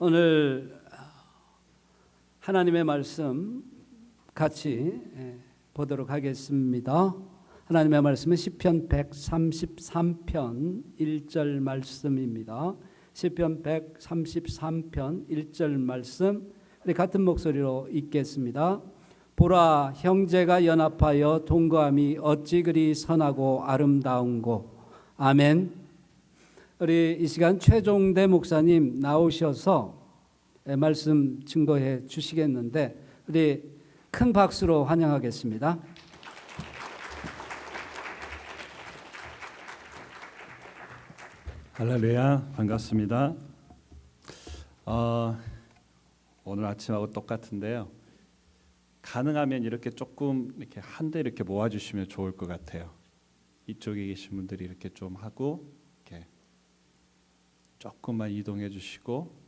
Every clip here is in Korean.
오늘 하나님의 말씀 같이 보도록 하겠습니다. 하나님의 말씀은 시편 133편 1절 말씀입니다. 시편 133편 1절 말씀 우리 같은 목소리로 읽겠습니다. 보라, 형제가 연합하여 동거함이 어찌 그리 선하고 아름다운고. 아멘. 우리 이 시간 최종대 목사님 나오셔서 말씀 증거해 주시겠는데 우리 큰 박수로 환영하겠습니다. 할렐루야, 반갑습니다. 오늘 아침하고 똑같은데요. 가능하면 이렇게 조금 이렇게 한데 이렇게 모아주시면 좋을 것 같아요. 이쪽에 계신 분들이 이렇게 좀 하고 이렇게 조금만 이동해 주시고,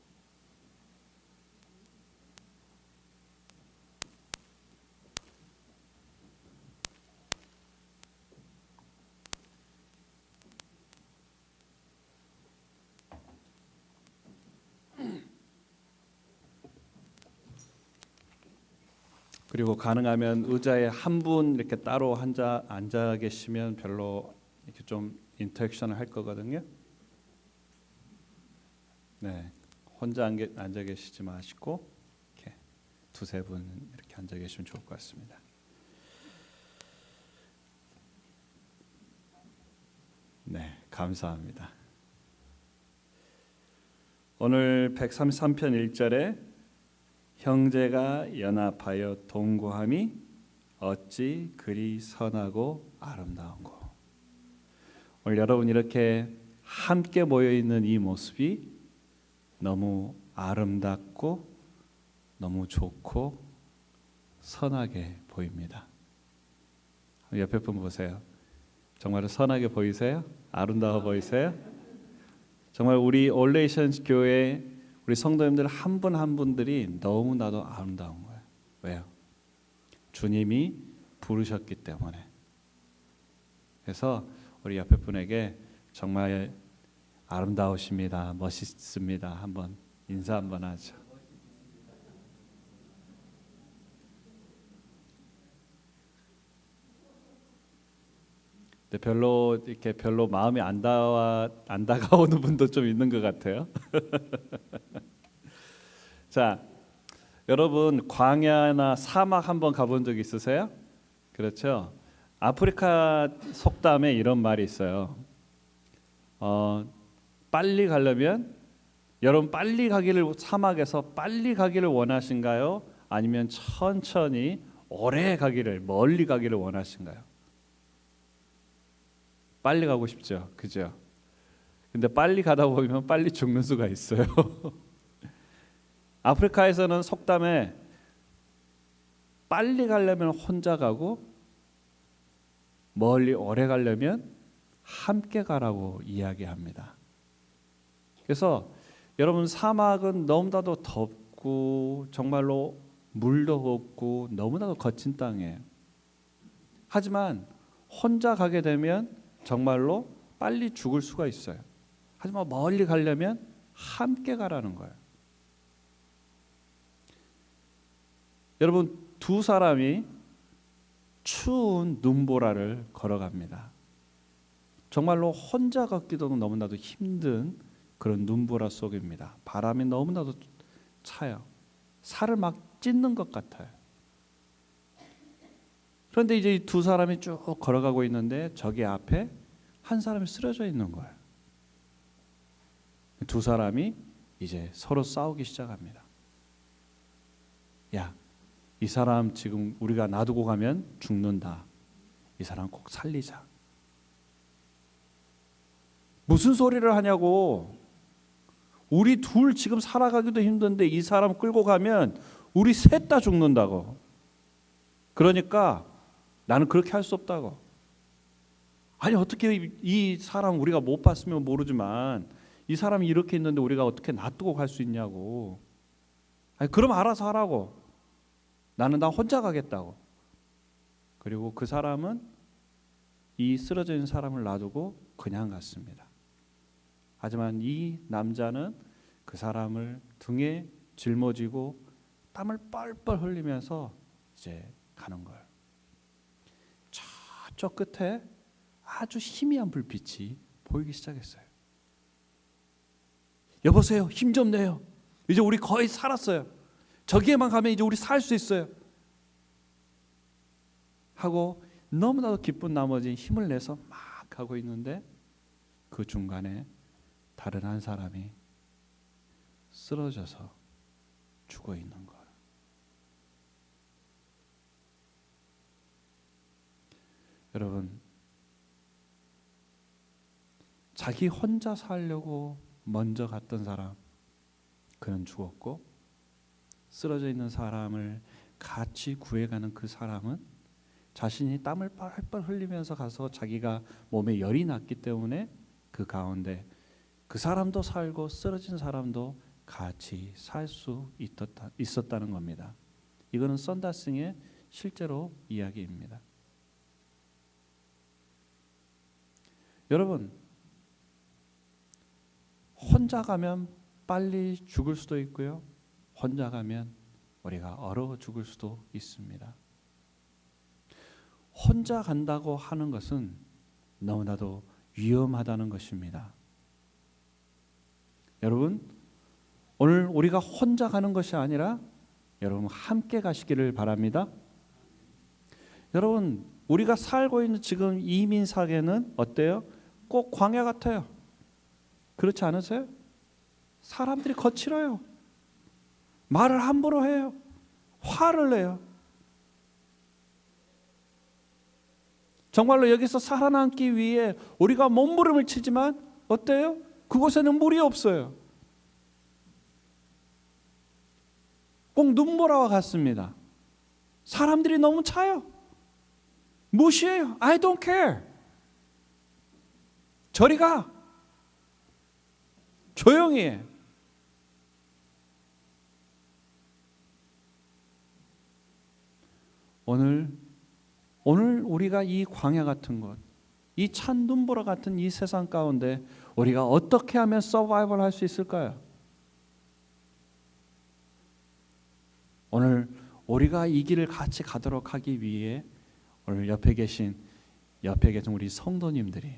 그리고 가능하면 의자에 한 분 이렇게 따로 앉아 계시면 별로 이렇게 좀 인터랙션을 할 거거든요. 네, 혼자 앉아 계시지 마시고 이렇게 두세 분 이렇게 앉아 계시면 좋을 것 같습니다. 네, 감사합니다. 오늘 133편 1절에 형제가 연합하여 동거함이 어찌 그리 선하고 아름다운고. 오늘 여러분 이렇게 함께 모여 있는 이 모습이 너무 아름답고 너무 좋고 선하게 보입니다. 옆에 분 보세요. 정말 선하게 보이세요? 아름다워 보이세요? 정말 우리 올레이션 교회 우리 성도님들 한 분 한 분들이 너무나도 아름다운 거예요. 왜요? 주님이 부르셨기 때문에. 그래서 우리 옆에 분에게 정말 아름다우십니다, 멋있습니다 한번 인사 한번 하죠. 근데 별로 마음이 안 다가오는 분도 좀 있는 것 같아요. 자, 여러분 광야나 사막 한번 가본 적 있으세요? 그렇죠? 아프리카 속담에 이런 말이 있어요. 빨리 가려면 여러분 사막에서 빨리 가기를 원하신가요? 아니면 천천히 오래 가기를 멀리 가기를 원하신가요? 빨리 가고 싶죠, 그죠? 근데 빨리 가다 보면 빨리 죽는 수가 있어요. 아프리카에서는 속담에 빨리 가려면 혼자 가고 멀리 오래 가려면 함께 가라고 이야기합니다. 그래서 여러분 사막은 너무나도 덥고 정말로 물도 없고 너무나도 거친 땅이에요. 하지만 혼자 가게 되면 정말로 빨리 죽을 수가 있어요. 하지만 멀리 가려면 함께 가라는 거예요. 여러분 두 사람이 추운 눈보라를 걸어갑니다. 정말로 혼자 걷기도 너무나도 힘든 그런 눈보라 속입니다. 바람이 너무나도 차요. 살을 막 찢는 것 같아요. 그런데 이제 이 두 사람이 쭉 걸어가고 있는데 저기 앞에 한 사람이 쓰러져 있는 거예요. 두 사람이 이제 서로 싸우기 시작합니다. 야, 이 사람 지금 우리가 놔두고 가면 죽는다. 이 사람 꼭 살리자. 무슨 소리를 하냐고. 우리 둘 지금 살아가기도 힘든데 이 사람 끌고 가면 우리 셋 다 죽는다고. 그러니까 나는 그렇게 할 수 없다고. 아니 어떻게 이 사람 우리가 못 봤으면 모르지만 이 사람이 이렇게 있는데 우리가 어떻게 놔두고 갈 수 있냐고. 아니 그럼 알아서 하라고. 나는 나 혼자 가겠다고. 그리고 그 사람은 이 쓰러져 있는 사람을 놔두고 그냥 갔습니다. 하지만 이 남자는 그 사람을 등에 짊어지고 땀을 뻘뻘 흘리면서 이제 가는 거예요. 저쪽 끝에 아주 희미한 불빛이 보이기 시작했어요. 여보세요, 힘 좀 내요. 이제 우리 거의 살았어요. 저기에만 가면 이제 우리 살 수 있어요. 하고 너무나도 기쁜 나머지 힘을 내서 막 가고 있는데 그 중간에 다른 한 사람이 쓰러져서 죽어 있는 거예요. 여러분, 자기 혼자 살려고 먼저 갔던 사람, 그는 죽었고, 쓰러져 있는 사람을 같이 구해가는 그 사람은 자신이 땀을 뻘뻘 흘리면서 가서 자기가 몸에 열이 났기 때문에 그 가운데 그 사람도 살고 쓰러진 사람도 같이 살 수 있었다는 겁니다. 이거는 썬다싱의 실제로 이야기입니다. 여러분, 혼자 가면 빨리 죽을 수도 있고요. 혼자 가면 우리가 얼어 죽을 수도 있습니다. 혼자 간다고 하는 것은 너무나도 위험하다는 것입니다. 여러분, 오늘 우리가 혼자 가는 것이 아니라 여러분 함께 가시기를 바랍니다. 여러분, 우리가 살고 있는 지금 이민 사회는 어때요? 꼭 광야 같아요. 그렇지 않으세요? 사람들이 거칠어요. 말을 함부로 해요. 화를 내요. 정말로 여기서 살아남기 위해 우리가 몸부림을 치지만 어때요? 그곳에는 물이 없어요. 꼭 눈보라와 같습니다. 사람들이 너무 차요. 무시해요. I don't care. 저리 가. 조용히 해. 오늘 우리가 이 광야 같은 것, 이 찬 눈보라 같은 이 세상 가운데 우리가 어떻게 하면 서바이벌 할 수 있을까요? 오늘 우리가 이 길을 같이 가도록 하기 위해 오늘 옆에 계신 우리 성도님들이,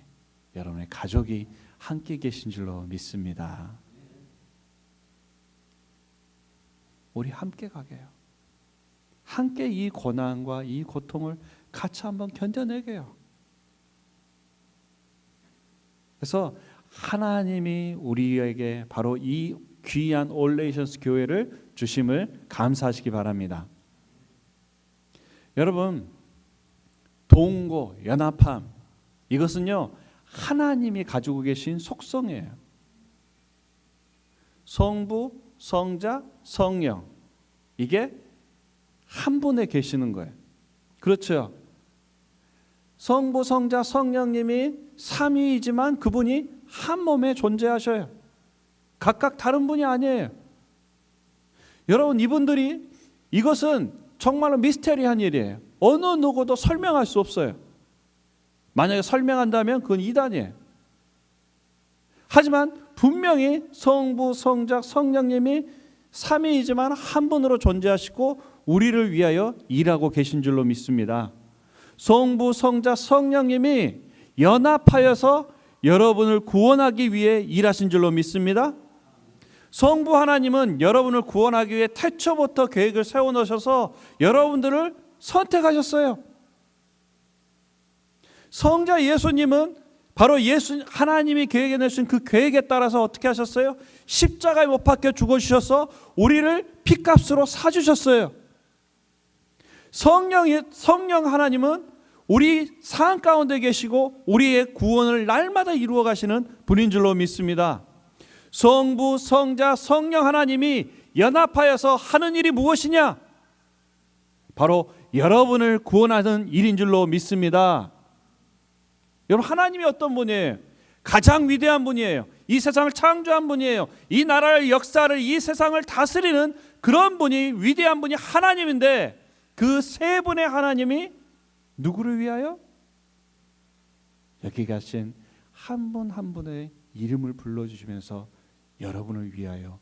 여러분의 가족이 함께 계신 줄로 믿습니다. 우리 함께 가게 해요. 함께 이 고난과 이 고통을 같이 한번 견뎌내게요. 그래서 하나님이 우리에게 바로 이 귀한 올레이션스 교회를 주심을 감사하시기 바랍니다. 여러분, 동고, 연합함, 이것은요 하나님이 가지고 계신 속성이에요. 성부, 성자, 성령, 이게 한 분에 계시는 거예요. 그렇죠? 성부, 성자, 성령님이 삼위이지만 그분이 한 몸에 존재하셔요. 각각 다른 분이 아니에요. 여러분, 이분들이, 이것은 정말로 미스테리한 일이에요. 어느 누구도 설명할 수 없어요. 만약에 설명한다면 그건 이단이에요. 하지만 분명히 성부, 성자, 성령님이 삼위이지만 한 분으로 존재하시고 우리를 위하여 일하고 계신 줄로 믿습니다. 성부, 성자, 성령님이 연합하여서 여러분을 구원하기 위해 일하신 줄로 믿습니다. 성부 하나님은 여러분을 구원하기 위해 태초부터 계획을 세워놓으셔서 여러분들을 선택하셨어요. 성자 예수님은 바로 하나님이 계획해 내신 그 계획에 따라서 어떻게 하셨어요? 십자가에 못 박혀 죽어주셔서 우리를 핏값으로 사주셨어요. 성령 하나님은 우리 삶 가운데 계시고 우리의 구원을 날마다 이루어 가시는 분인 줄로 믿습니다. 성부, 성자, 성령 하나님이 연합하여서 하는 일이 무엇이냐? 바로 여러분을 구원하는 일인 줄로 믿습니다. 여러분, 하나님이 어떤 분이에요? 가장 위대한 분이에요. 이 세상을 창조한 분이에요. 이 나라의 역사를, 이 세상을 다스리는 그런 분이, 위대한 분이 하나님인데, 그 세 분의 하나님이 누구를 위하여? 여기 계신 한 분 한 분의 이름을 불러주시면서 여러분을 위하여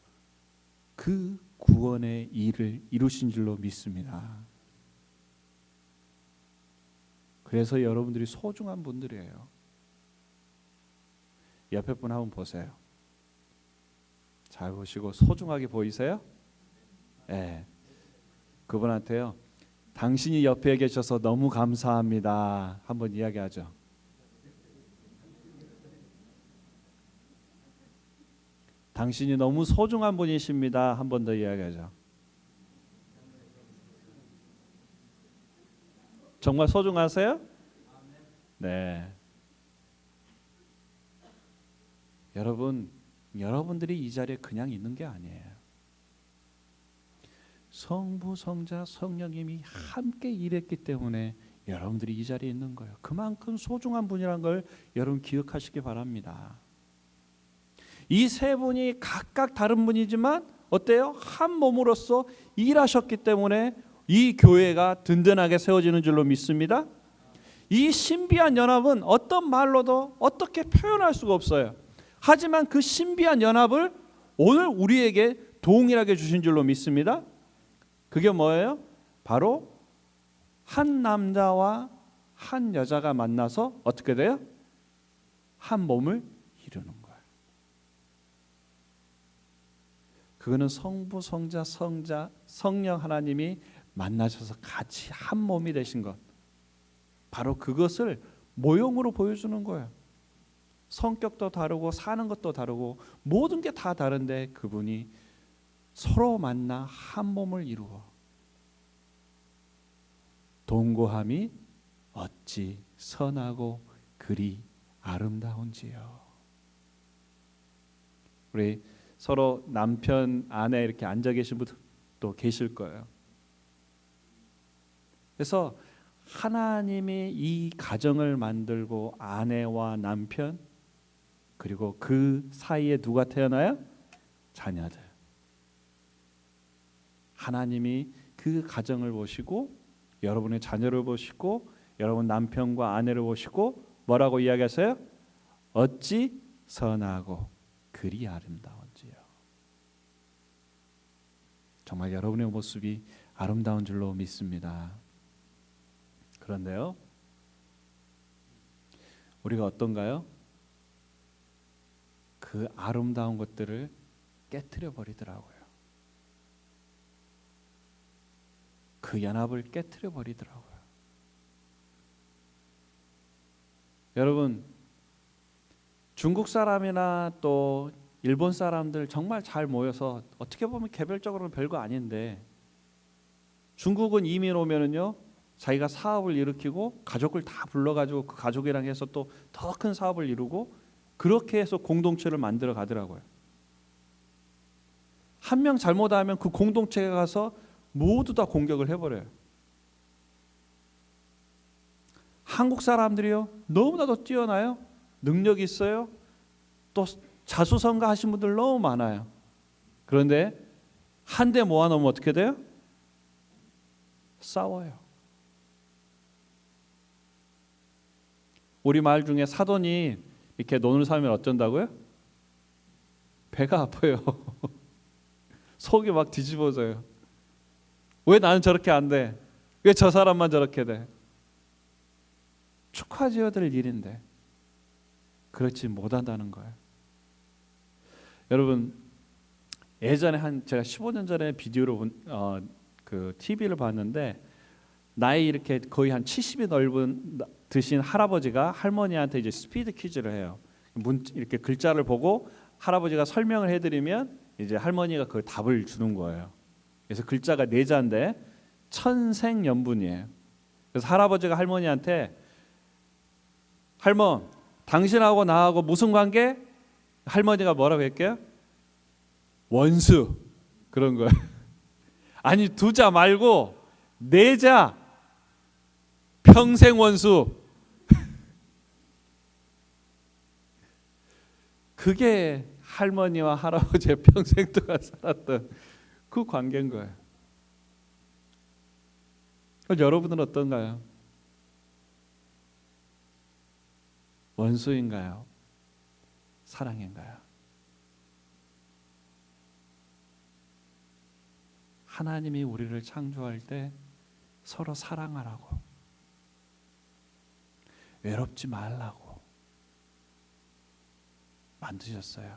그 구원의 일을 이루신 줄로 믿습니다. 그래서 여러분들이 소중한 분들이에요. 옆에 분 한번 보세요. 잘 보시고 소중하게 보이세요? 네. 그분한테요. 당신이 옆에 계셔서 너무 감사합니다. 한번 이야기하죠. 당신이 너무 소중한 분이십니다. 한 번 더 이야기하죠. 정말 소중하세요? 네. 여러분, 여러분들이 이 자리에 그냥 있는 게 아니에요. 성부, 성자, 성령님이 함께 일했기 때문에 여러분들이 이 자리에 있는 거예요. 그만큼 소중한 분이란 걸 여러분 기억하시기 바랍니다. 이 세 분이 각각 다른 분이지만 어때요? 한 몸으로서 일하셨기 때문에 이 교회가 든든하게 세워지는 줄로 믿습니다. 이 신비한 연합은 어떤 말로도 어떻게 표현할 수가 없어요. 하지만 그 신비한 연합을 오늘 우리에게 동일하게 주신 줄로 믿습니다. 그게 뭐예요? 바로 한 남자와 한 여자가 만나서 어떻게 돼요? 한 몸을 이루는 거예요. 그거는 성부, 성자, 성령 하나님이 만나셔서 같이 한 몸이 되신 것. 바로 그것을 모형으로 보여주는 거예요. 성격도 다르고 사는 것도 다르고 모든 게 다 다른데 그분이 서로 만나 한 몸을 이루어 동거함이 어찌 선하고 그리 아름다운지요. 우리 서로 남편, 아내 이렇게 앉아 계신 분도 계실 거예요. 그래서 하나님이 이 가정을 만들고 아내와 남편 그리고 그 사이에 누가 태어나요? 자녀들. 하나님이 그 가정을 보시고 여러분의 자녀를 보시고 여러분 남편과 아내를 보시고 뭐라고 이야기하세요? 어찌 선하고 그리 아름다운지요. 정말 여러분의 모습이 아름다운 줄로 믿습니다. 그런데요, 우리가 어떤가요? 그 아름다운 것들을 깨트려 버리더라고요. 그 연합을 깨트려 버리더라고요. 여러분, 중국 사람이나 또 일본 사람들 정말 잘 모여서 어떻게 보면 개별적으로는 별거 아닌데 중국은 이민 오면은요 자기가 사업을 일으키고 가족을 다 불러가지고 그 가족이랑 해서 또 더 큰 사업을 이루고 그렇게 해서 공동체를 만들어 가더라고요. 한 명 잘못하면 그 공동체가 가서 모두 다 공격을 해버려요. 한국 사람들이요 너무나도 뛰어나요. 능력이 있어요. 또 자수성가하신 분들 너무 많아요. 그런데 한 대 모아놓으면 어떻게 돼요? 싸워요. 우리 마을 중에 사돈이 이렇게 논을 사면 어쩐다고요? 배가 아파요. 속이 막 뒤집어져요. 왜 나는 저렇게 안 돼? 왜 저 사람만 저렇게 돼? 축하지어야 될 일인데 그렇지 못한다는 거예요. 여러분 예전에 제가 15년 전에 비디오로 그 TV를 봤는데 나이 이렇게 거의 한 70이 드신 할아버지가 할머니한테 이제 스피드 퀴즈를 해요. 이렇게 글자를 보고 할아버지가 설명을 해드리면 이제 할머니가 그 답을 주는 거예요. 그래서 글자가 네 자인데 천생연분이에요. 그래서 할아버지가 할머니한테 할머, 당신하고 나하고 무슨 관계? 할머니가 뭐라고 했게요? 원수. 그런 거예요. 아니 두 자 말고 네 자. 평생 원수. 그게 할머니와 할아버지의 평생 동안 살았던 그 관계인 거예요. 여러분은 어떤가요? 원수인가요? 사랑인가요? 하나님이 우리를 창조할 때 서로 사랑하라고, 외롭지 말라고 만드셨어요.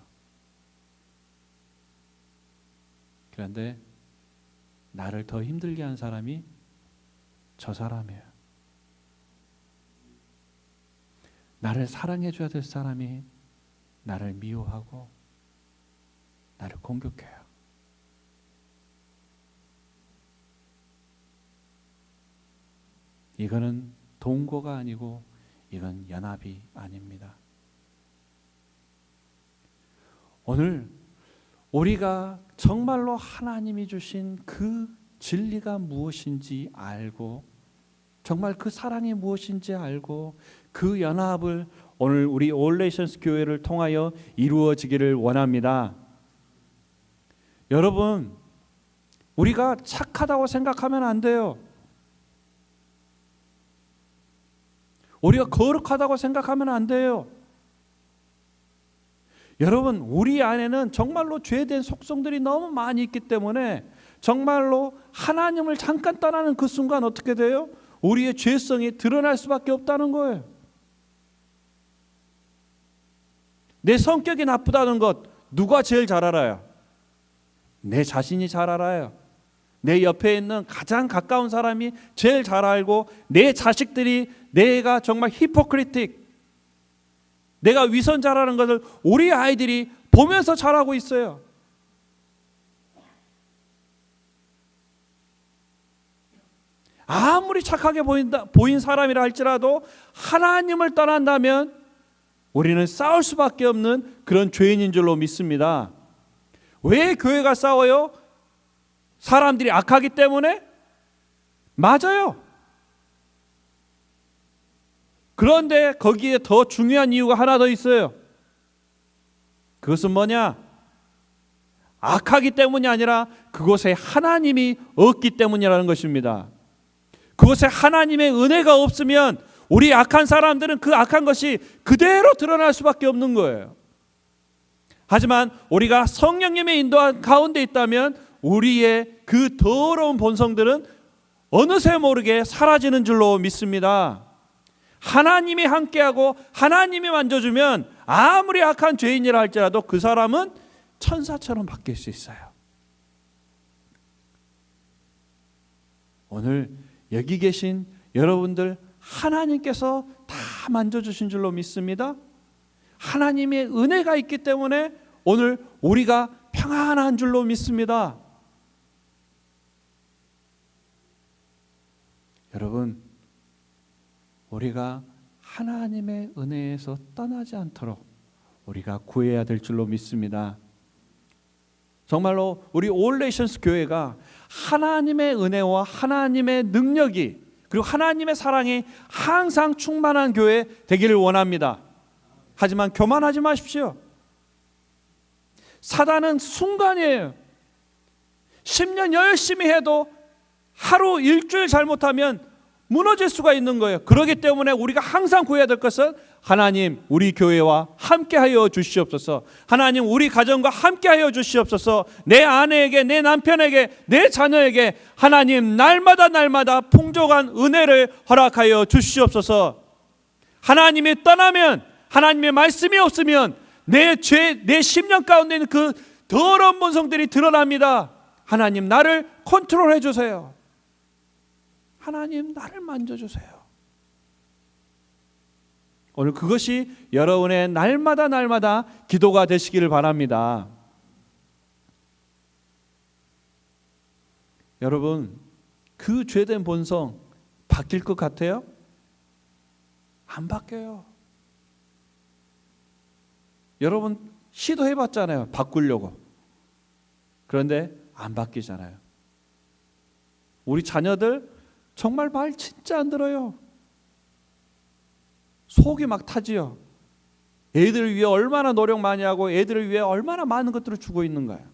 그런데 나를 더 힘들게 한 사람이 저 사람이에요. 나를 사랑해 줘야 될 사람이 나를 미워하고 나를 공격해요. 이거는 동거가 아니고 이건 연합이 아닙니다. 오늘 우리가 정말로 하나님이 주신 그 진리가 무엇인지 알고, 정말 그 사랑이 무엇인지 알고, 그 연합을 오늘 우리 올레이션스 교회를 통하여 이루어지기를 원합니다. 여러분, 우리가 착하다고 생각하면 안 돼요. 우리가 거룩하다고 생각하면 안 돼요. 여러분, 우리 안에는 정말로 죄된 속성들이 너무 많이 있기 때문에 정말로 하나님을 잠깐 떠나는 그 순간 어떻게 돼요? 우리의 죄성이 드러날 수밖에 없다는 거예요. 내 성격이 나쁘다는 것 누가 제일 잘 알아요? 내 자신이 잘 알아요. 내 옆에 있는 가장 가까운 사람이 제일 잘 알고, 내 자식들이 내가 정말 히포크리틱, 내가 위선자라는 것을 우리 아이들이 보면서 잘하고 있어요. 아무리 착하게 보인 사람이라 할지라도 하나님을 떠난다면 우리는 싸울 수밖에 없는 그런 죄인인 줄로 믿습니다. 왜 교회가 싸워요? 사람들이 악하기 때문에? 맞아요. 그런데 거기에 더 중요한 이유가 하나 더 있어요. 그것은 뭐냐? 악하기 때문이 아니라 그곳에 하나님이 없기 때문이라는 것입니다. 그곳에 하나님의 은혜가 없으면 우리 악한 사람들은 그 악한 것이 그대로 드러날 수밖에 없는 거예요. 하지만 우리가 성령님의 인도한 가운데 있다면 우리의 그 더러운 본성들은 어느새 모르게 사라지는 줄로 믿습니다. 하나님이 함께하고 하나님이 만져주면 아무리 악한 죄인이라 할지라도 그 사람은 천사처럼 바뀔 수 있어요. 오늘 여기 계신 여러분들 하나님께서 다 만져주신 줄로 믿습니다. 하나님의 은혜가 있기 때문에 오늘 우리가 평안한 줄로 믿습니다. 여러분, 우리가 하나님의 은혜에서 떠나지 않도록 우리가 구해야 될 줄로 믿습니다. 정말로 우리 올레이션스 교회가 하나님의 은혜와 하나님의 능력이, 그리고 하나님의 사랑이 항상 충만한 교회 되기를 원합니다. 하지만 교만하지 마십시오. 사단은 순간이에요. 10년 열심히 해도 하루 일주일 잘못하면 무너질 수가 있는 거예요. 그렇기 때문에 우리가 항상 구해야 될 것은 하나님, 우리 교회와 함께하여 주시옵소서. 하나님, 우리 가정과 함께하여 주시옵소서. 내 아내에게, 내 남편에게, 내 자녀에게 하나님 날마다 풍족한 은혜를 허락하여 주시옵소서. 하나님이 떠나면, 하나님의 말씀이 없으면 내 죄, 내 심령 가운데 있는 그 더러운 본성들이 드러납니다. 하나님, 나를 컨트롤해 주세요. 하나님, 나를 만져주세요. 오늘 그것이 여러분의 날마다 기도가 되시기를 바랍니다. 여러분, 그 죄된 본성 바뀔 것 같아요? 안 바뀌어요. 여러분 시도해봤잖아요, 바꾸려고. 그런데 안 바뀌잖아요. 우리 자녀들 정말 말 진짜 안 들어요. 속이 막 타지요. 애들을 위해 얼마나 노력 많이 하고 애들을 위해 얼마나 많은 것들을 주고 있는 거예요.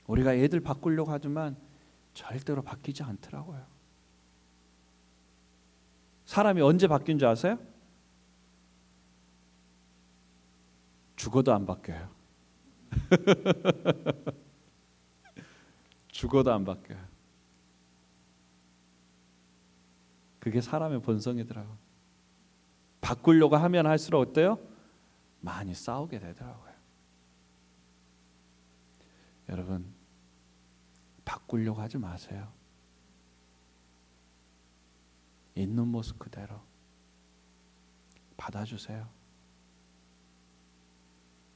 우리가 애들 바꾸려고 하지만 절대로 바뀌지 않더라고요. 사람이 언제 바뀐 줄 아세요? 죽어도 안 바뀌어요. 죽어도 안 바뀌어요. 그게 사람의 본성이더라고요. 바꾸려고 하면 할수록 어때요? 많이 싸우게 되더라고요. 여러분, 바꾸려고 하지 마세요. 있는 모습 그대로 받아주세요.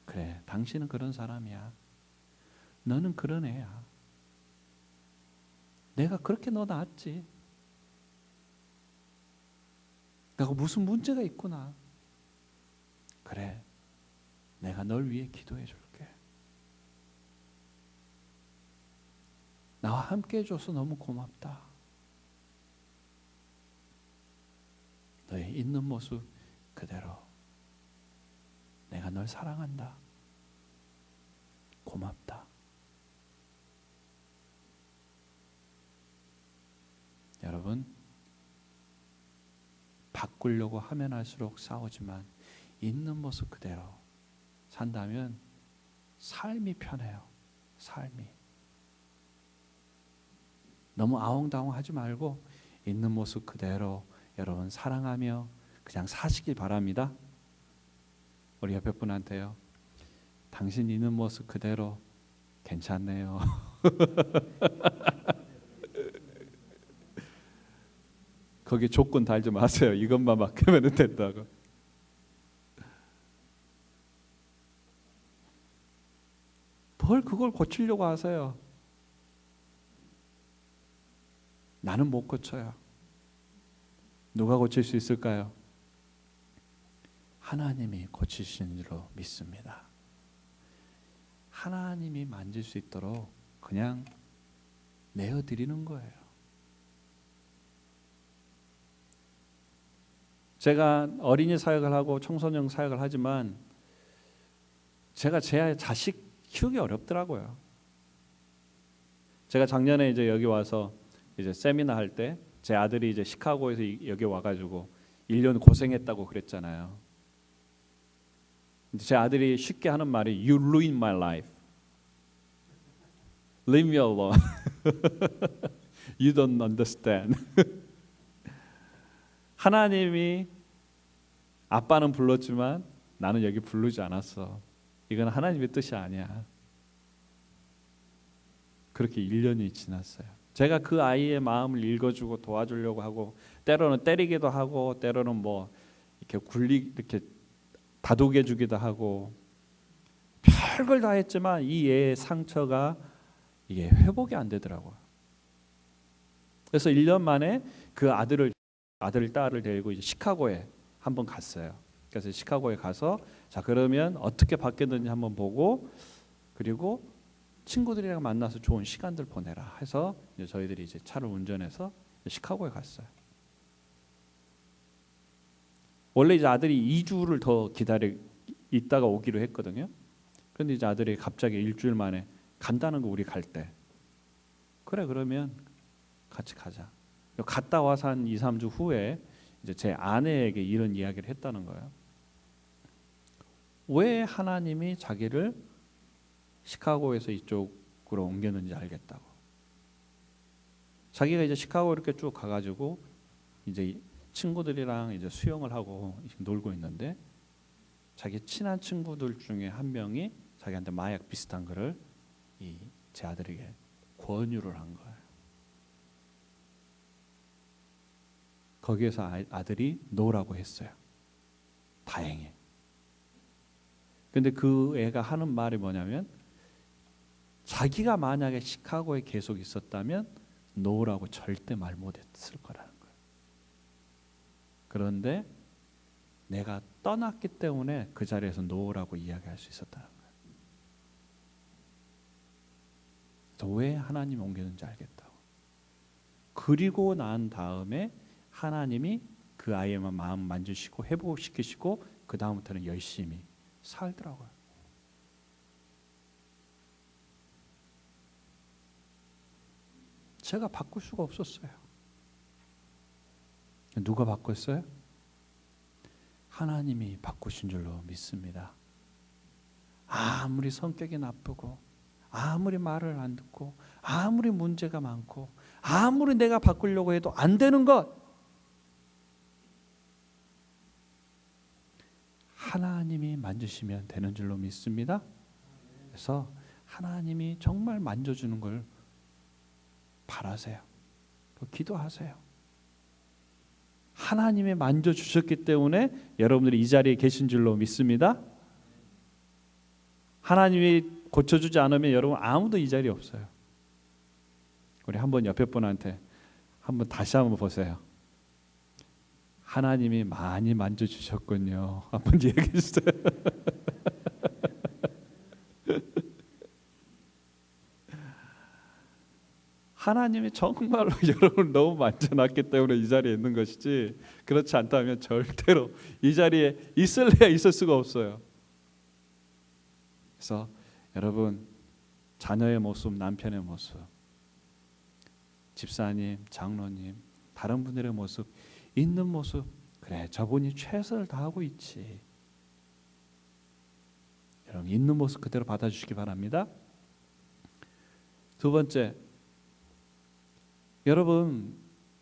그래, 당신은 그런 사람이야. 너는 그런 애야. 내가 그렇게 너 낳았지. 내가 무슨 문제가 있구나. 그래, 내가 널 위해 기도해 줄게. 나와 함께 해줘서 너무 고맙다. 너의 있는 모습 그대로 내가 널 사랑한다. 고맙다. 여러분, 바꾸려고 하면 할수록 싸우지만 있는 모습 그대로 산다면 삶이 편해요. 삶이. 너무 아웅다웅하지 말고 있는 모습 그대로 여러분 사랑하며 그냥 사시길 바랍니다. 우리 옆에 분한테요. 당신 있는 모습 그대로 괜찮네요. 거기 조건 달지 마세요. 이것만 맡기면 된다고. 뭘 그걸 고치려고 하세요? 나는 못 고쳐요. 누가 고칠 수 있을까요? 하나님이 고치시는 줄로 믿습니다. 하나님이 만질 수 있도록 그냥 내어드리는 거예요. 제가 어린이 사역을 하고 청소년 사역을 하지만 제가 제 자식 키우기 어렵더라고요. 제가 작년에 이제 여기 와서 이제 세미나 할 때 제 아들이 이제 시카고에서 여기 와가지고 1년 고생했다고 그랬잖아요. 제 아들이 쉽게 하는 말이 You ruined my life. Leave me alone. You don't understand. 하나님이 아빠는 불렀지만 나는 여기 부르지 않았어. 이건 하나님의 뜻이 아니야. 그렇게 1년이 지났어요. 제가 그 아이의 마음을 읽어주고 도와주려고 하고 때로는 때리기도 하고 때로는 뭐 이렇게 다독여주기도 하고 별걸 다 했지만 이 애의 상처가 이게 회복이 안 되더라고요. 그래서 1년 만에 그 딸을 데리고 이제 시카고에 한번 갔어요. 그래서 시카고에 가서 자 그러면 어떻게 바뀌었는지 한번 보고 그리고 친구들이랑 만나서 좋은 시간들 보내라 해서 이제 저희들이 이제 차를 운전해서 시카고에 갔어요. 원래 이제 아들이 2주를 더 있다가 오기로 했거든요. 그런데 이제 아들이 갑자기 일주일 만에 간다는 거 우리 갈 때. 그래 그러면 같이 가자. 갔다 와서 한 2, 3주 후에 이제 제 아내에게 이런 이야기를 했다는 거예요. 왜 하나님이 자기를 시카고에서 이쪽으로 옮겼는지 알겠다고. 자기가 이제 시카고 이렇게 쭉 가가지고 이제 친구들이랑 이제 수영을 하고 놀고 있는데 자기 친한 친구들 중에 한 명이 자기한테 마약 비슷한 거를 제 아들에게 권유를 한 거예요. 거기에서 아들이 노라고 했어요. 다행히. 근데 그 애가 하는 말이 뭐냐면 자기가 만약에 시카고에 계속 있었다면 노라고 절대 말 못했을 거라는 거예요. 그런데 내가 떠났기 때문에 그 자리에서 노라고 이야기할 수 있었다는 거예요. 그래서 왜 하나님이 옮겼는지 알겠다고. 그리고 난 다음에 하나님이 그 아이의 마음 만지시고 회복시키시고 그 다음부터는 열심히 살더라고요. 제가 바꿀 수가 없었어요. 누가 바꿨어요? 하나님이 바꾸신 줄로 믿습니다. 아무리 성격이 나쁘고 아무리 말을 안 듣고 아무리 문제가 많고 아무리 내가 바꾸려고 해도 안 되는 것, 하나님이 만지시면 되는 줄로 믿습니다. 그래서 하나님이 정말 만져주는 걸 바라세요. 기도하세요. 하나님이 만져주셨기 때문에 여러분들이 이 자리에 계신 줄로 믿습니다. 하나님이 고쳐주지 않으면 여러분 아무도 이 자리에 없어요. 우리 한번 옆에 분한테 한번 다시 한번 보세요. 하나님이 많이 만져주셨군요. 한번 얘기해 주세요. 하나님이 정말로 여러분을 너무 만져놨기 때문에 이 자리에 있는 것이지, 그렇지 않다면 절대로 이 자리에 있을래야 있을 수가 없어요. 그래서 여러분, 자녀의 모습, 남편의 모습, 집사님, 장로님, 다른 분들의 모습, 있는 모습, 그래 저분이 최선을 다하고 있지, 여러분 있는 모습 그대로 받아주시기 바랍니다. 두 번째, 여러분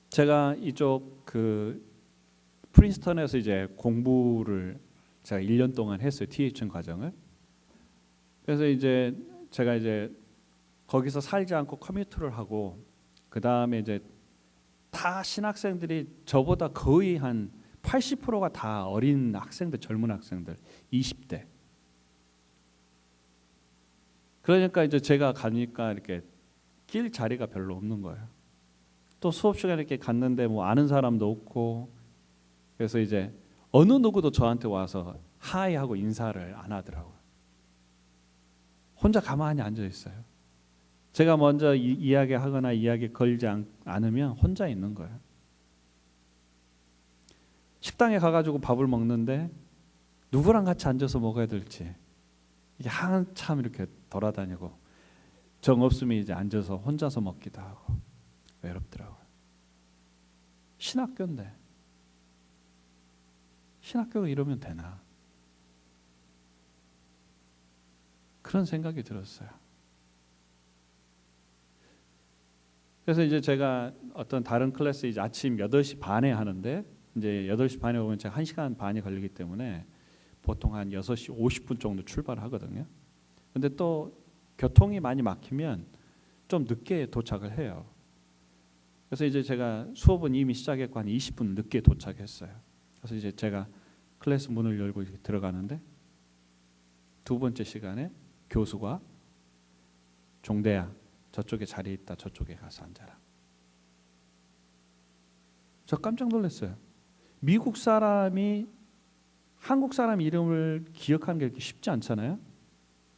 제가 이쪽 프린스턴에서 이제 공부를 제가 1년 동안 했어요. THN 과정을. 그래서 이제 제가 이제 거기서 살지 않고 커뮤니티를 하고, 그 다음에 이제 다 신학생들이 저보다 거의 한 80%가 다 어린 학생들, 젊은 학생들, 20대. 그러니까 이제 제가 가니까 이렇게 낄 자리가 별로 없는 거예요. 또 수업 시간에 이렇게 갔는데 뭐 아는 사람도 없고, 그래서 이제 어느 누구도 저한테 와서 하이 하고 인사를 안 하더라고요. 혼자 가만히 앉아 있어요. 제가 먼저 이야기하거나 이야기 걸지 않으면 혼자 있는 거예요. 식당에 가가지고 밥을 먹는데 누구랑 같이 앉아서 먹어야 될지 이게 한참 이렇게 돌아다니고, 정 없으면 이제 앉아서 혼자서 먹기도 하고 외롭더라고요. 신학교인데 신학교가 이러면 되나, 그런 생각이 들었어요. 그래서 이제 제가 어떤 다른 클래스 이제 아침 8시 반에 하는데, 이제 8시 반에 오면 제가 1시간 반이 걸리기 때문에 보통 한 6시 50분 정도 출발을 하거든요. 근데 또 교통이 많이 막히면 좀 늦게 도착을 해요. 그래서 이제 제가 수업은 이미 시작했고 한 20분 늦게 도착했어요. 그래서 이제 제가 클래스 문을 열고 들어가는데, 두 번째 시간에 교수가 종대야, 저쪽에 자리 있다, 저쪽에 가서 앉아라. 저 깜짝 놀랐어요. 미국 사람이 한국 사람 이름을 기억하는 게 이렇게 쉽지 않잖아요.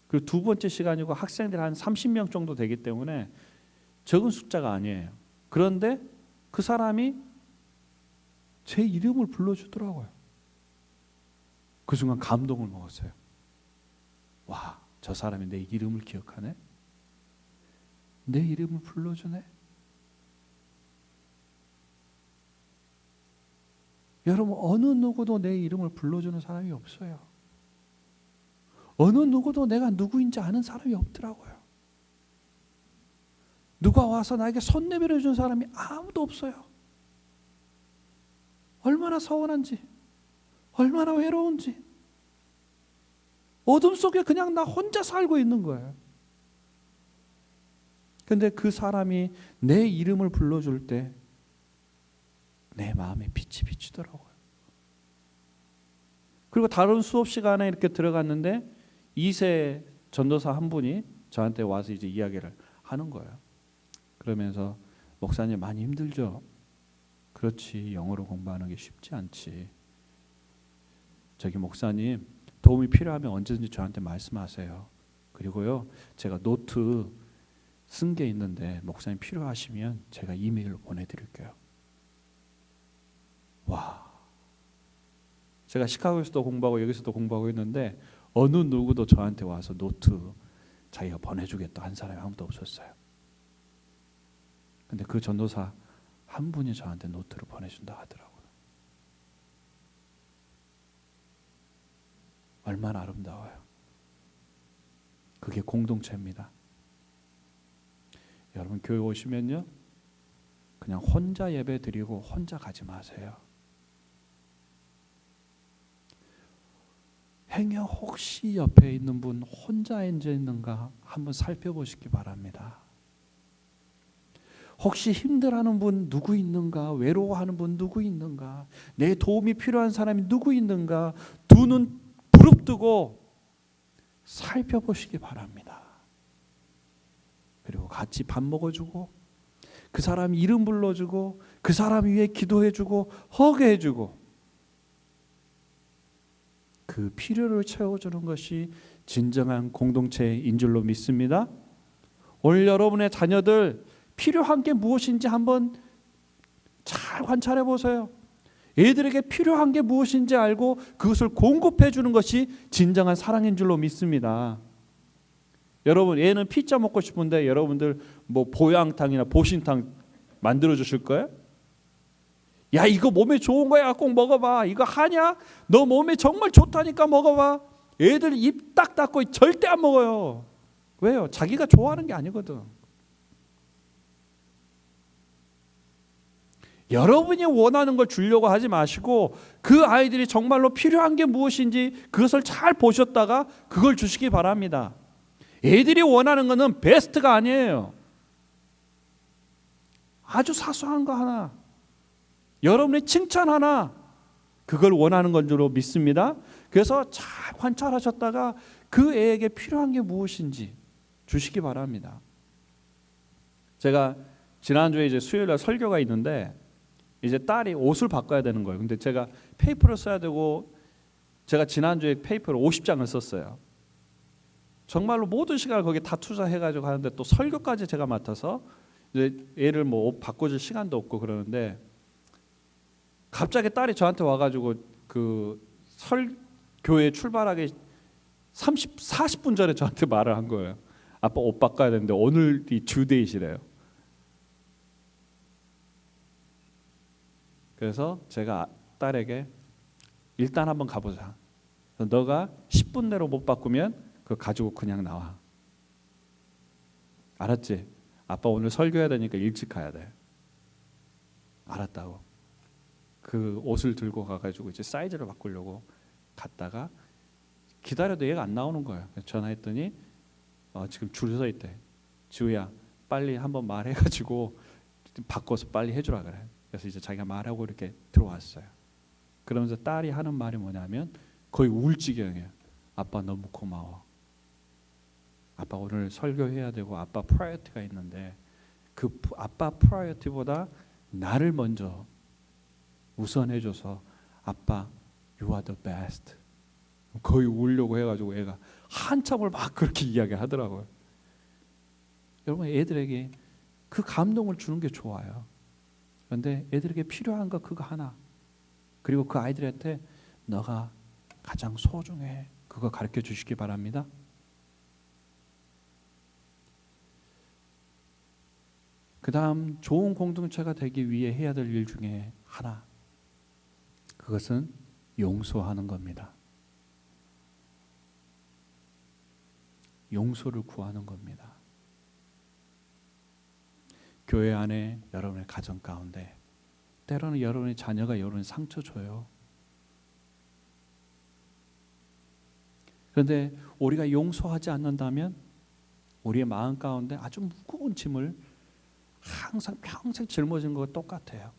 그리고 두 번째 시간이고 학생들이 한 30명 정도 되기 때문에 적은 숫자가 아니에요. 그런데 그 사람이 제 이름을 불러주더라고요. 그 순간 감동을 먹었어요. 와, 저 사람이 내 이름을 기억하네? 내 이름을 불러주네? 여러분, 어느 누구도 내 이름을 불러주는 사람이 없어요. 어느 누구도 내가 누구인지 아는 사람이 없더라고요. 누가 와서 나에게 손 내밀어 준 사람이 아무도 없어요. 얼마나 서운한지, 얼마나 외로운지, 어둠 속에 그냥 나 혼자 살고 있는 거예요. 근데 그 사람이 내 이름을 불러줄 때 내 마음에 빛이 비치더라고요. 그리고 다른 수업 시간에 이렇게 들어갔는데 2세 전도사 한 분이 저한테 와서 이제 이야기를 하는 거예요. 그러면서 목사님 많이 힘들죠? 그렇지, 영어로 공부하는 게 쉽지 않지. 저기 목사님 도움이 필요하면 언제든지 저한테 말씀하세요. 그리고요, 제가 노트 쓴 게 있는데 목사님 필요하시면 제가 이메일로 보내드릴게요. 와, 제가 시카고에서도 공부하고 여기서도 공부하고 있는데 어느 누구도 저한테 와서 노트 자기가 보내주겠다 한 사람이 아무도 없었어요. 근데 그 전도사 한 분이 저한테 노트를 보내준다 하더라고요. 얼마나 아름다워요. 그게 공동체입니다. 여러분 교회 오시면요, 그냥 혼자 예배 드리고 혼자 가지 마세요. 행여 혹시 옆에 있는 분 혼자 앉아 있는가 한번 살펴보시기 바랍니다. 혹시 힘들어하는 분 누구 있는가? 외로워하는 분 누구 있는가? 내 도움이 필요한 사람이 누구 있는가? 두 눈 부릅뜨고 살펴보시기 바랍니다. 그리고 같이 밥 먹어주고 그 사람 이름 불러주고 그 사람 위해 기도해주고 허그해주고 그 필요를 채워주는 것이 진정한 공동체인 줄로 믿습니다. 오늘 여러분의 자녀들 필요한 게 무엇인지 한번 잘 관찰해 보세요. 애들에게 필요한 게 무엇인지 알고 그것을 공급해 주는 것이 진정한 사랑인 줄로 믿습니다. 여러분, 애는 피자 먹고 싶은데 여러분들 뭐 보양탕이나 보신탕 만들어 주실 거예요? 야, 이거 몸에 좋은 거야, 꼭 먹어봐. 이거 하냐? 너 몸에 정말 좋다니까 먹어봐. 애들 입 딱 닫고 절대 안 먹어요. 왜요? 자기가 좋아하는 게 아니거든. 여러분이 원하는 걸 주려고 하지 마시고 그 아이들이 정말로 필요한 게 무엇인지 그것을 잘 보셨다가 그걸 주시기 바랍니다. 애들이 원하는 것은 베스트가 아니에요. 아주 사소한 거 하나, 여러분의 칭찬 하나, 그걸 원하는 건 줄로 믿습니다. 그래서 잘 관찰하셨다가 그 애에게 필요한 게 무엇인지 주시기 바랍니다. 제가 지난주에 이제 수요일날 설교가 있는데 이제 딸이 옷을 바꿔야 되는 거예요. 근데 제가 페이퍼를 써야 되고 제가 지난주에 페이퍼를 50장을 썼어요. 정말로 모든 시간을 거기에 다 투자해가지고 하는데 또 설교까지 제가 맡아서 이제 애를 뭐 옷 바꿔줄 시간도 없고 그러는데 갑자기 딸이 저한테 와가지고 그 설교회 출발하기 40분 전에 저한테 말을 한 거예요. 아빠 옷 바꿔야 되는데 오늘이 듀데이시래요. 그래서 제가 딸에게 일단 한번 가보자. 너가 10분 내로 못 바꾸면 그거 가지고 그냥 나와. 알았지? 아빠 오늘 설교해야 되니까 일찍 가야 돼. 알았다고. 그 옷을 들고 가가지고 이제 사이즈를 바꾸려고 갔다가 기다려도 얘가 안 나오는 거예요. 전화했더니 지금 줄 서 있대. 지우야, 빨리 한번 말해가지고 바꿔서 빨리 해주라 그래. 그래서 이제 자기가 말하고 이렇게 들어왔어요. 그러면서 딸이 하는 말이 뭐냐면 거의 울 지경이에요. 아빠 너무 고마워. 아빠 오늘 설교해야 되고 아빠 프라이어티가 있는데 그 아빠 프라이어티보다 나를 먼저 우선해줘서 아빠 you are the best. 거의 울려고 해가지고 애가 한참을 막 그렇게 이야기하더라고요. 여러분, 애들에게 그 감동을 주는 게 좋아요. 그런데 애들에게 필요한 거 그거 하나, 그리고 그 아이들한테 너가 가장 소중해, 그거 가르쳐 주시기 바랍니다. 그 다음 좋은 공동체가 되기 위해 해야 될 일 중에 하나, 그것은 용서하는 겁니다. 용서를 구하는 겁니다. 교회 안에 여러분의 가정 가운데 때로는 여러분의 자녀가 여러분의 상처 줘요. 그런데 우리가 용서하지 않는다면 우리의 마음 가운데 아주 무거운 짐을 항상 평생 짊어진 것과 똑같아요.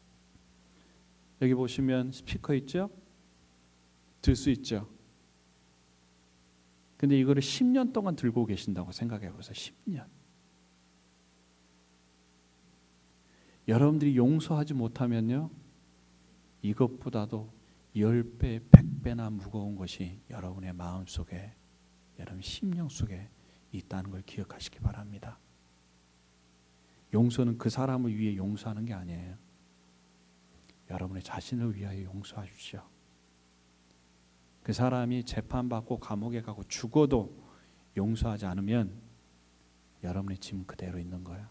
여기 보시면 스피커 있죠? 들 수 있죠? 근데 이거를 10년 동안 들고 계신다고 생각해 보세요. 10년. 여러분들이 용서하지 못하면요, 이것보다도 10배, 100배나 무거운 것이 여러분의 마음속에, 여러분 심령 속에 있다는 걸 기억하시기 바랍니다. 용서는 그 사람을 위해 용서하는 게 아니에요. 여러분의 자신을 위하여 용서하십시오. 그 사람이 재판받고 감옥에 가고 죽어도 용서하지 않으면 여러분의 짐 그대로 있는 거예요.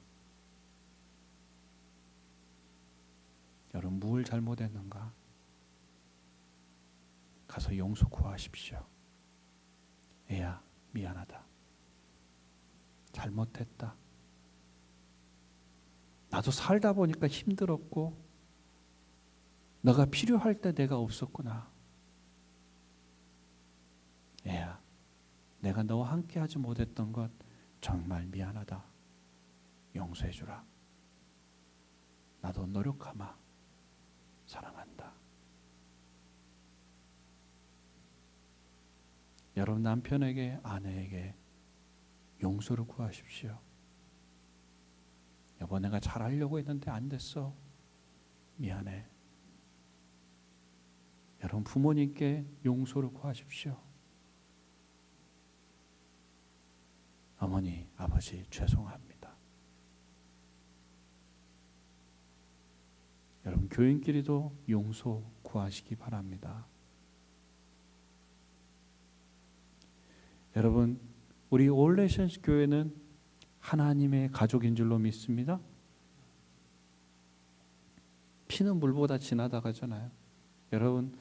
여러분, 뭘 잘못했는가? 가서 용서 구하십시오. 애야, 미안하다. 잘못했다. 나도 살다 보니까 힘들었고 너가 필요할 때 내가 없었구나. 애야, 내가 너와 함께하지 못했던 것 정말 미안하다. 용서해 주라. 나도 노력하마 사랑한다. 여러분, 남편에게, 아내에게 용서를 구하십시오. 여보, 내가 잘하려고 했는데 안 됐어. 미안해. 여러분, 부모님께 용서를 구하십시오. 어머니, 아버지, 죄송합니다. 여러분, 교인끼리도 용서 구하시기 바랍니다. 여러분, 우리 올레션스 교회는 하나님의 가족인 줄로 믿습니다. 피는 물보다 진하다 하잖아요. 여러분,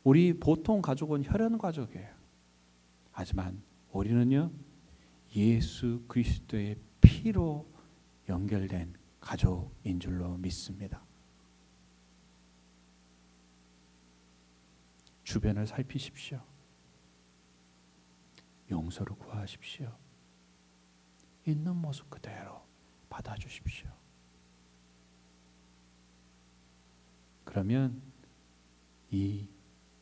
우리 보통 가족은 혈연 가족이에요. 하지만 우리는요, 예수 그리스도의 피로 연결된 가족인 줄로 믿습니다. 주변을 살피십시오. 용서를 구하십시오. 있는 모습 그대로 받아주십시오. 그러면 이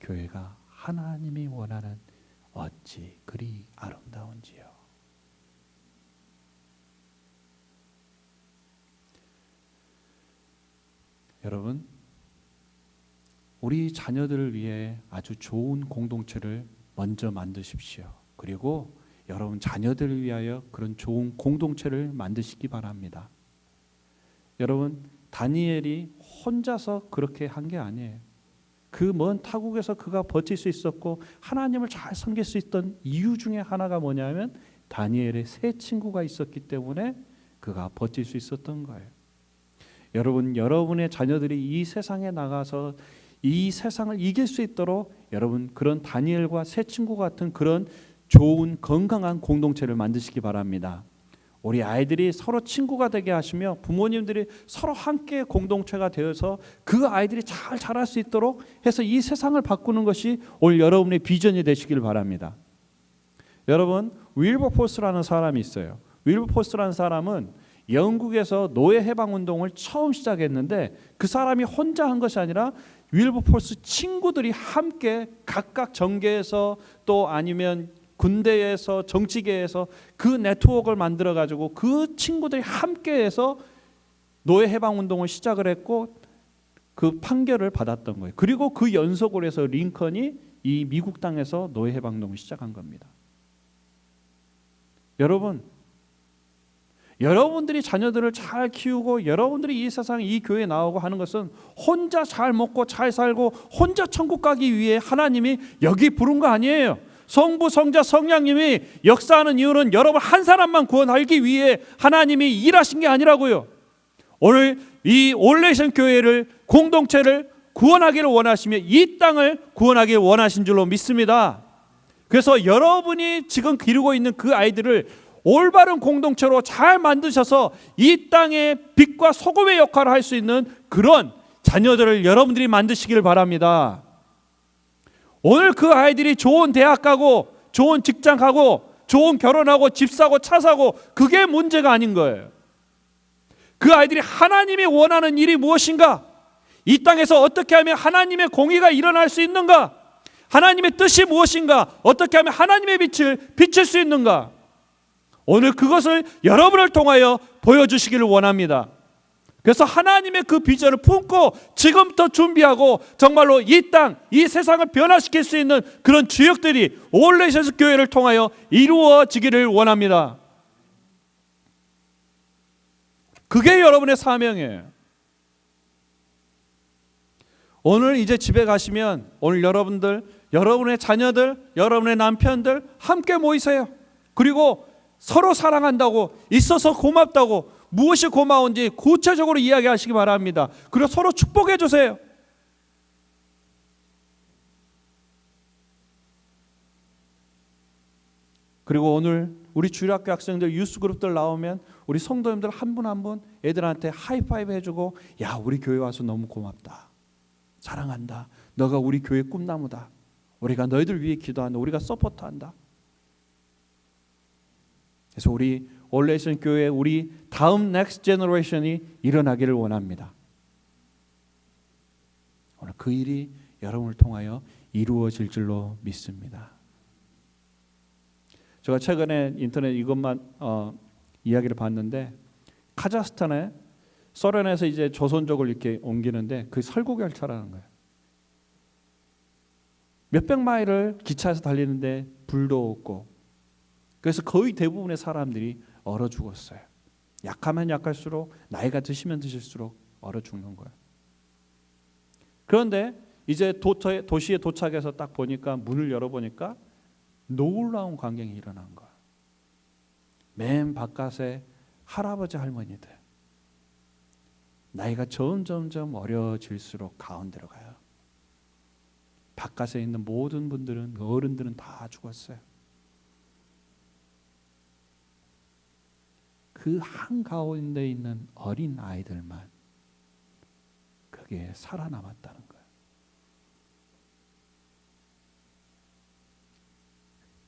교회가 하나님이 원하는 어찌 그리 아름다운지요. 여러분, 우리 자녀들을 위해 아주 좋은 공동체를 먼저 만드십시오. 그리고 여러분 자녀들을 위하여 그런 좋은 공동체를 만드시기 바랍니다. 여러분, 다니엘이 혼자서 그렇게 한 게 아니에요. 그 먼 타국에서 그가 버틸 수 있었고 하나님을 잘 섬길 수 있던 이유 중에 하나가 뭐냐면 다니엘의 세 친구가 있었기 때문에 그가 버틸 수 있었던 거예요. 여러분, 여러분의 자녀들이 이 세상에 나가서 이 세상을 이길 수 있도록 여러분 그런 다니엘과 세 친구 같은 그런 좋은 건강한 공동체를 만드시기 바랍니다. 우리 아이들이 서로 친구가 되게 하시며 부모님들이 서로 함께 공동체가 되어서 그 아이들이 잘 자랄 수 있도록 해서 이 세상을 바꾸는 것이 오늘 여러분의 비전이 되시길 바랍니다. 여러분, 윌버포스라는 사람이 있어요. 윌버포스라는 사람은 영국에서 노예 해방 운동을 처음 시작했는데 그 사람이 혼자 한 것이 아니라 윌버포스 친구들이 함께 각각 정계에서 또 아니면 군대에서 정치계에서 그 네트워크를 만들어 가지고 그 친구들이 함께해서 노예 해방 운동을 시작을 했고 그 판결을 받았던 거예요. 그리고 그 연속으로 해서 링컨이 이 미국 땅에서 노예 해방 운동을 시작한 겁니다. 여러분, 여러분들이 자녀들을 잘 키우고 여러분들이 이 세상에 이 교회에 나오고 하는 것은 혼자 잘 먹고 잘 살고 혼자 천국 가기 위해 하나님이 여기 부른 거 아니에요. 성부, 성자, 성령님이 역사하는 이유는 여러분 한 사람만 구원하기 위해 하나님이 일하신 게 아니라고요. 오늘 이 올레이션 교회를 공동체를 구원하기를 원하시며 이 땅을 구원하기를 원하신 줄로 믿습니다. 그래서 여러분이 지금 기르고 있는 그 아이들을 올바른 공동체로 잘 만드셔서 이 땅의 빛과 소금의 역할을 할 수 있는 그런 자녀들을 여러분들이 만드시기를 바랍니다. 오늘 그 아이들이 좋은 대학 가고 좋은 직장 가고 좋은 결혼하고 집 사고 차 사고 그게 문제가 아닌 거예요. 그 아이들이 하나님이 원하는 일이 무엇인가? 이 땅에서 어떻게 하면 하나님의 공의가 일어날 수 있는가? 하나님의 뜻이 무엇인가? 어떻게 하면 하나님의 빛을 비칠 수 있는가? 오늘 그것을 여러분을 통하여 보여주시기를 원합니다. 그래서 하나님의 그 비전을 품고 지금부터 준비하고 정말로 이 땅, 이 세상을 변화시킬 수 있는 그런 주역들이 올레이션스 교회를 통하여 이루어지기를 원합니다. 그게 여러분의 사명이에요. 오늘 이제 집에 가시면 오늘 여러분들, 여러분의 자녀들, 여러분의 남편들 함께 모이세요. 그리고 서로 사랑한다고, 있어서 고맙다고, 무엇이 고마운지 구체적으로 이야기하시기 바랍니다. 그리고 서로 축복해 주세요. 그리고 오늘 우리 주일학교 학생들 유스 그룹들 나오면 우리 성도님들 한 분 한 분 애들한테 하이파이브 해주고, 야 우리 교회 와서 너무 고맙다, 사랑한다, 너가 우리 교회 꿈나무다, 우리가 너희들 위해 기도한다, 우리가 서포트한다. 그래서 우리 올레이션 교회 우리 다음 넥스트 제너레이션이 일어나기를 원합니다. 오늘 그 일이 여러분을 통하여 이루어질 줄로 믿습니다. 제가 최근에 인터넷 이것만 이야기를 봤는데, 카자흐스탄에 소련에서 이제 조선족을 이렇게 옮기는데 그 설국 열차라는 거예요. 몇백 마일을 기차에서 달리는데 불도 없고, 그래서 거의 대부분의 사람들이 얼어 죽었어요. 약하면 약할수록, 나이가 드시면 드실수록 얼어 죽는 거예요. 그런데 이제 도시에 도착해서 딱 보니까, 문을 열어보니까 놀라운 광경이 일어난 거예요. 맨 바깥에 할아버지 할머니들, 나이가 점점점 어려질수록 가운데로 가요. 바깥에 있는 모든 분들은, 어른들은 다 죽었어요. 그 한가운데 있는 어린 아이들만 그게 살아남았다는 거예요.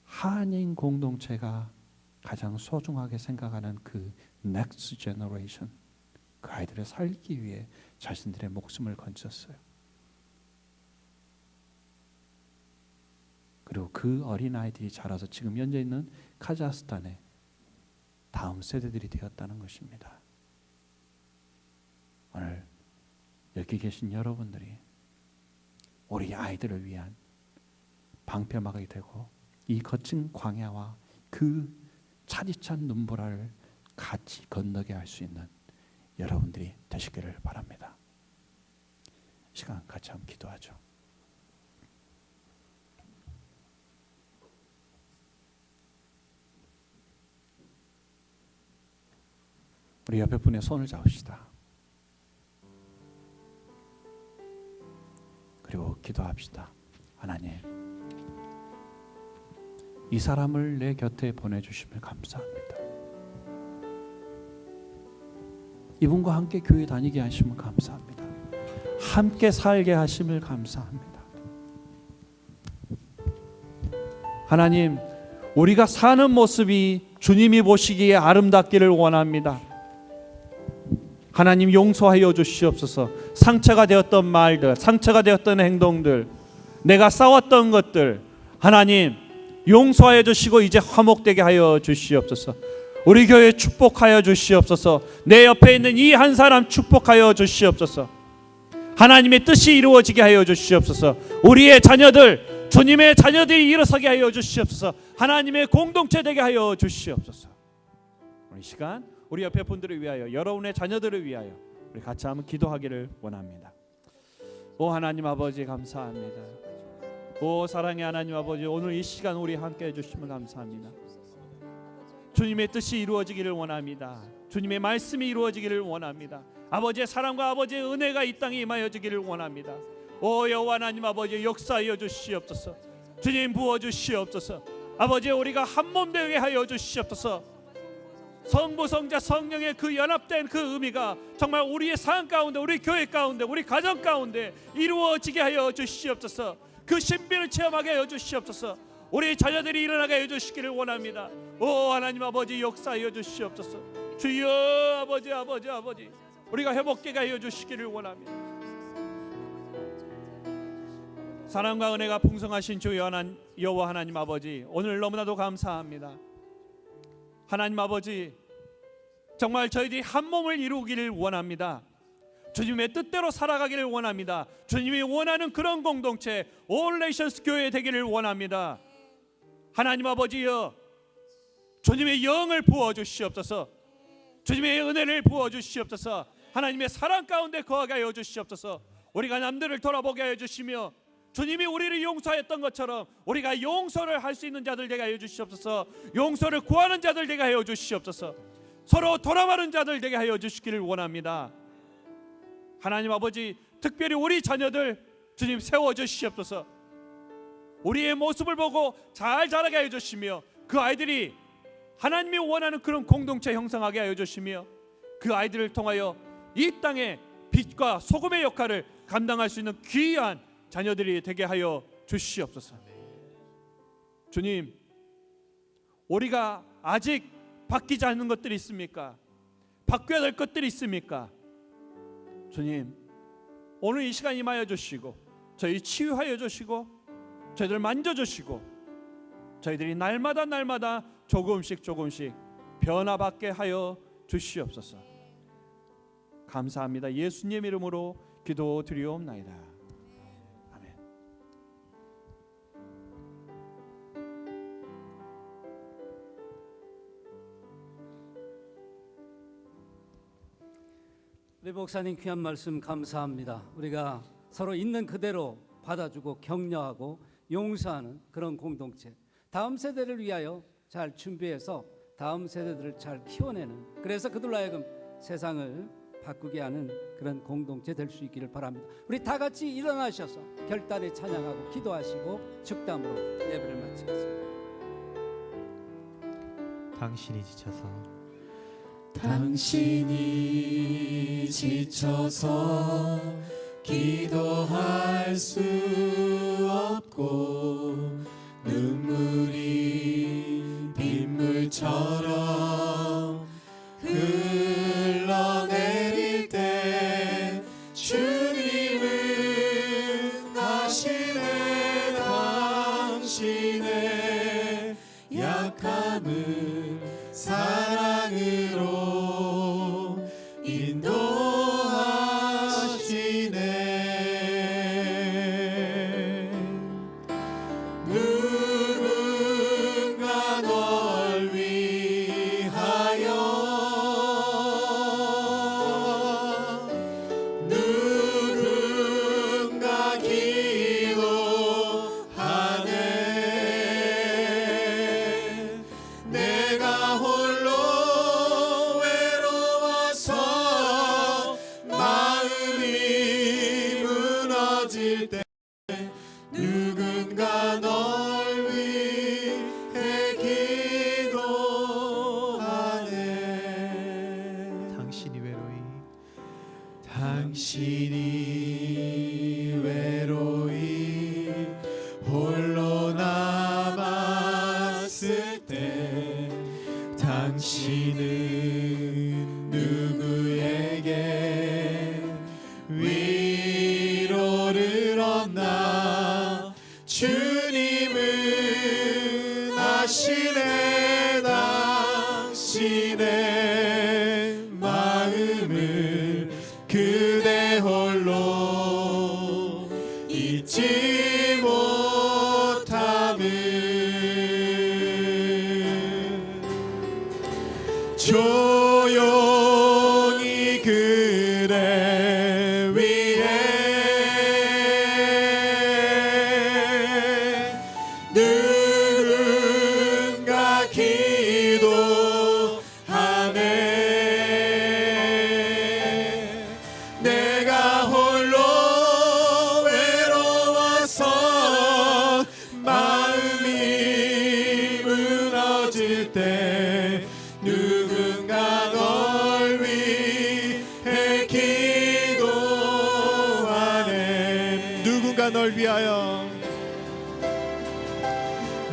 한인 공동체가 가장 소중하게 생각하는 그 넥스트 제너레이션, 그 아이들을 살기 위해 자신들의 목숨을 건졌어요. 그리고 그 어린 아이들이 자라서 지금 현재 있는 카자흐스탄의 다음 세대들이 되었다는 것입니다. 오늘 여기 계신 여러분들이 우리 아이들을 위한 방패막이 되고, 이 거친 광야와 그 차디찬 눈보라를 같이 건너게 할 수 있는 여러분들이 되시기를 바랍니다. 시간 같이 한번 기도하죠. 우리 옆에 분의 손을 잡읍시다. 그리고 기도합시다. 하나님, 이 사람을 내 곁에 보내주심을 감사합니다. 이분과 함께 교회 다니게 하심을 감사합니다. 함께 살게 하심을 감사합니다. 하나님, 우리가 사는 모습이 주님이 보시기에 아름답기를 원합니다. 하나님, 용서하여 주시옵소서. 상처가 되었던 말들, 상처가 되었던 행동들, 내가 싸웠던 것들, 하나님 용서하여 주시고 이제 화목되게 하여 주시옵소서. 우리 교회 축복하여 주시옵소서. 내 옆에 있는 이 한 사람 축복하여 주시옵소서. 하나님의 뜻이 이루어지게 하여 주시옵소서. 우리의 자녀들, 주님의 자녀들이 일어서게 하여 주시옵소서. 하나님의 공동체 되게 하여 주시옵소서. 이 시간 우리 옆에 분들을 위하여, 여러분의 자녀들을 위하여 우리 같이 한번 기도하기를 원합니다. 오 하나님 아버지, 감사합니다. 오 사랑의 하나님 아버지, 오늘 이 시간 우리 함께 해주시면 감사합니다. 주님의 뜻이 이루어지기를 원합니다. 주님의 말씀이 이루어지기를 원합니다. 아버지의 사랑과 아버지의 은혜가 이 땅에 임하여지기를 원합니다. 오 여호와 하나님 아버지, 역사하여 주시옵소서. 주님 부어주시옵소서. 아버지, 우리가 한 몸 되게 하여 주시옵소서. 성부 성자 성령의 그 연합된 그 의미가 정말 우리의 삶 가운데, 우리 교회 가운데, 우리 가정 가운데 이루어지게 하여 주시옵소서. 그 신비를 체험하게 하여 주시옵소서. 우리 자녀들이 일어나게 하여 주시기를 원합니다. 오 하나님 아버지, 역사하여 주시옵소서. 주여 아버지, 아버지 우리가 회복되게 하여 주시기를 원합니다. 사랑과 은혜가 풍성하신 주 여호와 하나님 아버지, 오늘 너무나도 감사합니다. 하나님 아버지, 정말 저희들이 한 몸을 이루기를 원합니다. 주님의 뜻대로 살아가기를 원합니다. 주님이 원하는 그런 공동체, 올레이션스 교회 되기를 원합니다. 하나님 아버지여, 주님의 영을 부어주시옵소서. 주님의 은혜를 부어주시옵소서. 하나님의 사랑 가운데 거하게 하여 주시옵소서. 우리가 남들을 돌아보게 하여 주시며, 주님이 우리를 용서했던 것처럼 우리가 용서를 할 수 있는 자들 되게 하여 주시옵소서. 용서를 구하는 자들 되게 하여 주시옵소서. 서로 돌아가는 자들 되게 하여 주시기를 원합니다. 하나님 아버지, 특별히 우리 자녀들 주님 세워주시옵소서. 우리의 모습을 보고 잘 자라게 하여 주시며, 그 아이들이 하나님이 원하는 그런 공동체 형성하게 하여 주시며 그 아이들을 통하여 이 땅에 빛과 소금의 역할을 감당할 수 있는 귀한 자녀들이 되게 하여 주시옵소서. 주님, 우리가 아직 바뀌지 않는 것들이 있습니까? 바뀌어야 될 것들이 있습니까? 주님, 오늘 이 시간 임하여 주시고 저희 치유하여 주시고 저희들 만져주시고 저희들이 날마다 조금씩 변화받게 하여 주시옵소서. 감사합니다. 예수님 이름으로 기도드리옵나이다. 아멘. 우리 목사님 귀한 말씀 감사합니다. 우리가 서로 있는 그대로 받아주고 격려하고 용서하는 그런 공동체, 다음 세대를 위하여 잘 준비해서 다음 세대들을 잘 키워내는, 그래서 그들로 하여금 세상을 바꾸게 하는 그런 공동체 될 수 있기를 바랍니다. 우리 다 같이 일어나셔서 결단에 찬양하고 기도하시고 축담으로 예배를 마치겠습니다. 당신이 지쳐서 당신이 지쳐서 기도할 수 없고 눈물이 빗물처럼 흘러내릴 때 주님은 하시네. 당신의 약함을 사랑으로 인도하시네. 누군가 널 위하여 누군가 기도하네. 내가 홀로 외로워서 마음이 무너질 때 누군가 널 위해 기도하네. 당신이 외로이 홀로 남았을 때 당신은 누구에게 위로를 얻나. 주님은 아시네. 당신의 마음을 그대 홀로 잊지 못함을. 조용히 그대 위에 누군가 기도하네. 내가 홀로 외로워서 마음이 무너질 때 누군가 널 위해 기도하네. 누군가 널 위하여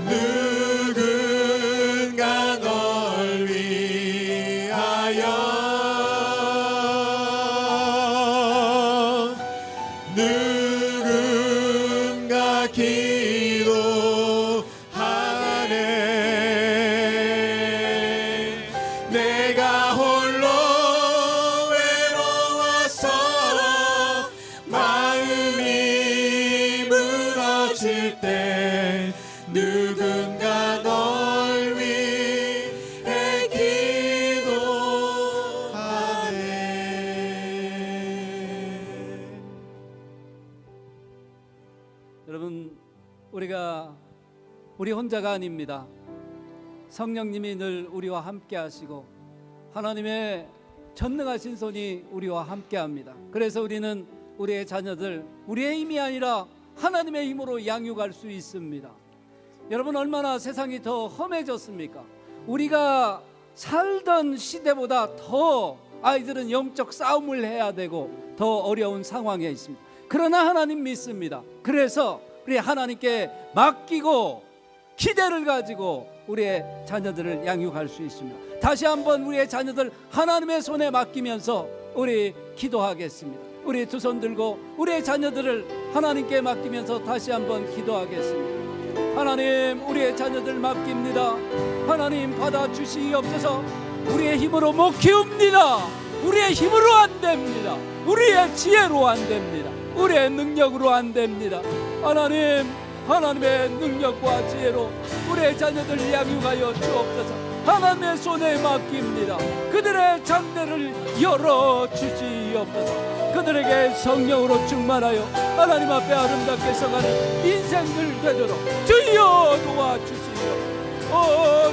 누군가 널 위하여 누군가 기도하네. 내가 홀로 외로워서 마음이 무너질 때 누군가 널 위해 기도하네. 여러분, 우리 혼자가 아닙니다. 성령님이 늘 우리와 함께 하시고 하나님의 전능하신 손이 우리와 함께 합니다. 그래서 우리는 우리의 자녀들, 우리의 힘이 아니라 하나님의 힘으로 양육할 수 있습니다. 여러분, 얼마나 세상이 더 험해졌습니까? 우리가 살던 시대보다 더 아이들은 영적 싸움을 해야 되고 더 어려운 상황에 있습니다. 그러나 하나님 믿습니다. 그래서 우리 하나님께 맡기고 기대를 가지고 우리의 자녀들을 양육할 수 있습니다. 다시 한번 우리의 자녀들 하나님의 손에 맡기면서 우리 기도하겠습니다. 우리 두 손 들고 우리의 자녀들을 하나님께 맡기면서 다시 한번 기도하겠습니다. 하나님, 우리의 자녀들 맡깁니다. 하나님, 받아주시옵소서. 우리의 힘으로 못 키웁니다. 우리의 힘으로 안 됩니다. 우리의 지혜로 안 됩니다. 우리의 능력으로 안 됩니다. 하나님, 하나님의 능력과 지혜로 우리의 자녀들 양육하여 주옵소서. 하나님의 손에 맡깁니다. 그들의 장래를 열어주시옵소서. 그들에게 성령으로 충만하여 하나님 앞에 아름답게 서가는 인생들 되도록 주여 도와주시옵소서.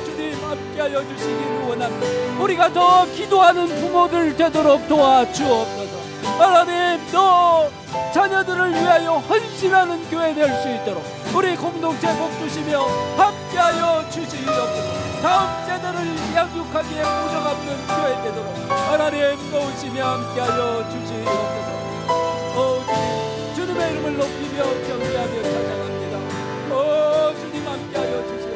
주님 함께하여 주시기를 원합니다. 우리가 더 기도하는 부모들 되도록 도와주옵소서. 하나님, 또 자녀들을 위하여 헌신하는 교회 될 수 있도록 우리 공동체 복주시며 함께하여 주시옵소서. 다음 세대를 양육하기에 부족 없는 교회 되도록 하나님 도우시며 함께하여 주시옵소서. 주님의 이름을 높이며 경배하며 찬양합니다. 주님 함께하여 주시옵소서.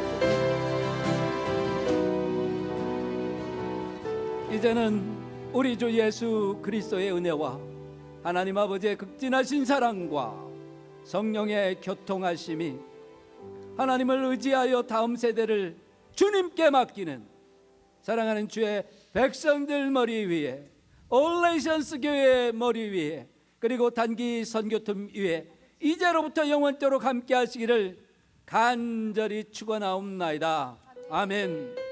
이제는 우리 주 예수 그리스도의 은혜와 하나님 아버지의 극진하신 사랑과 성령의 교통하심이 하나님을 의지하여 다음 세대를 주님께 맡기는 사랑하는 주의 백성들 머리 위에, 올레이션스 교회의 머리 위에, 그리고 단기 선교팀 위에 이제로부터 영원토록 함께 하시기를 간절히 축원하옵나이다. 아멘.